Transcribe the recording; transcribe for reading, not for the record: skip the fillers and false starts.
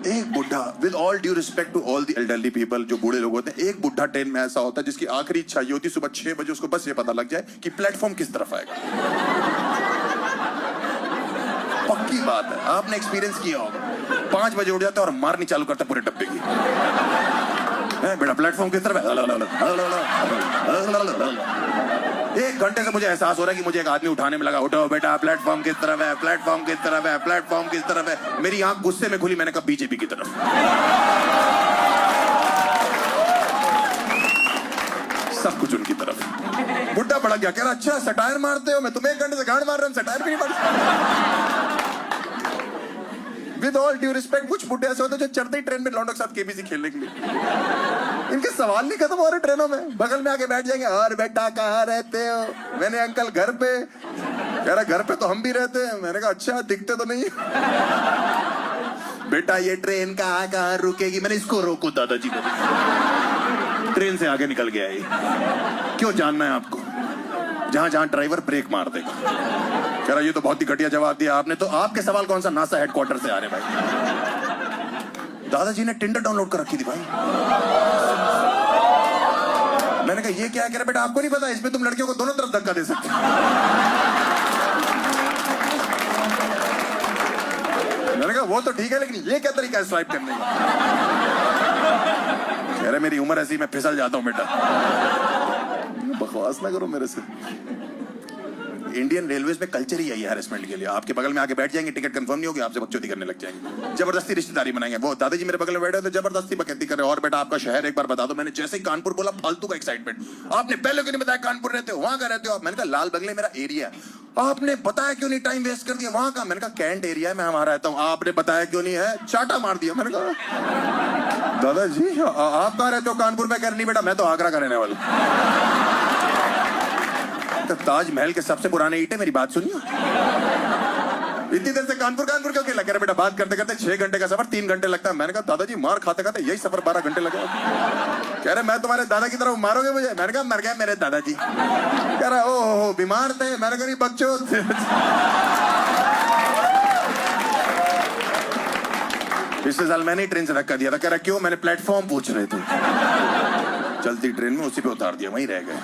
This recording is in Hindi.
एक बुढ़ा, with all due respect to all the elderly people, जो बूढ़े लोग होते हैं, एक बुढ़ा ट्रेन में ऐसा होता है जिसकी आखिरी इच्छा ये होती है सुबह 6 बजे उसको बस ये पता लग जाए कि प्लेटफॉर्म किस तरफ आएगा। पक्की बात है, आपने एक्सपीरियंस किया होगा। 5 बजे उठ जाता है और मारनी चालू करता पूरे डब्बे की। बेटा प्लेटफॉर्म किस तरफ है? 1 घंटे से मुझे एहसास हो रहा है कि मुझे एक आदमी उठाने में लगा, उठो बेटा प्लेटफॉर्म किस तरफ है, प्लेटफॉर्म किस तरफ है, प्लेटफॉर्म किस तरफ है। मेरी आंख गुस्से में खुली, मैंने कहा बीजेपी की तरफ। सब कुछ उनकी तरफ। बुढ़ा पड़ा गया, कह रहा अच्छा सटायर मारते हो, मैं तुम्हें 1 घंटे से गांड मार रहा हूं, सटायर भी नहीं मारता। विद ऑल ड्यू रिस्पेक्ट, कुछ बुढ़े ऐसे होते जो चढ़ते ही ट्रेन में लौंडों के साथ केबीसी खेलने के लिए। इनके सवाल नहीं खत्म हो रहे ट्रेनों में, बगल में आके बैठ जाएंगे, और बेटा कहाँ रहते हो? मैंने अंकल घर पे। कह रहा घर पे तो हम भी रहते हैं। मैंने कहा अच्छा दिखते तो नहीं। बेटा ये ट्रेन कहाँ कहाँ रुकेगी? मैंने इसको रोको दादाजी को। ट्रेन से आगे निकल गया ये। क्यों जानना है आपको? जहां जहां ड्राइवर ब्रेक मार देगा। कह रहा ये तो बहुत ही घटिया जवाब दिया आपने। तो आपके सवाल कौन सा नासा हेडक्वार्टर से आ रहे भाई? दादाजी ने टिंडर डाउनलोड कर रखी थी भाई। मैंने कहा ये क्या? कह रहा बेटा आपको नहीं पता, इसमें तुम लड़कियों को दोनों तरफ धक्का दे सकते। मैंने कहा वो तो ठीक है, लेकिन ये क्या तरीका है स्वाइप करने का? कह रहे मेरी उम्र ऐसी, मैं फिसल जाता हूं बेटा। बकवास ना करो मेरे से। इंडियन रेलवेज में कल्चर ही है हैरेसमेंट के लिए। आपके बगल में आके बैठ जाएंगे, टिकट कंफर्म नहीं होगी, आपसे बकचोदी करने लग जाएंगे, जबरदस्ती रिश्तेदारी बनाएंगे। वो दादाजी मेरे बगल में बैठे तो जबरदस्ती बकैती कर रहे, और बेटा आपका शहर एक बार बता दो। मैंने जैसे ही कानपुर बोला, फालतू का एक्साइटमेंट। आपने पहले क्यों नहीं बताया कानपुर रहते हो, वहां का रहते हो आप? मैंने कहा लाल बगले मेरा एरिया। आपने बताया क्यों नहीं, टाइम वेस्ट कर दिया वहां का? मैंने कहा कैंट एरिया है, मैं वहां रहता हूँ। आपने बताया क्यों नहीं है? चाटा मार दिया। मैंने कहा दादाजी आप कहाँ रहते हो कानपुर में? कह रहे नहीं बेटा मैं तो आगरा का रहने वाला। तो ताजमहल के सबसे पुराने ईंटें, मेरी बात सुनियो। इतनी देर से कानपुर कानपुर क्यों खेला? कह रहे बेटा बात करते करते 6 घंटे का सफर 3 घंटे लगता है। मैंने कहा दादाजी मार खाते खाते यही सफर 12 घंटे लगा। कह रहे मैं तुम्हारे दादा की तरफ मारोगे मुझे? मैंने कहा मर गए मेरे दादाजी। कह रहा ओ बीमार थे? मैंने कहा नहीं बच्चों। पिछले साल मैंने ही ट्रेन से धक्का दिया था। कह रहा क्यों? मैंने प्लेटफॉर्म पूछ रहे थे। चलती ट्रेन में उसी पे उतार दिया, वहीं रह गए।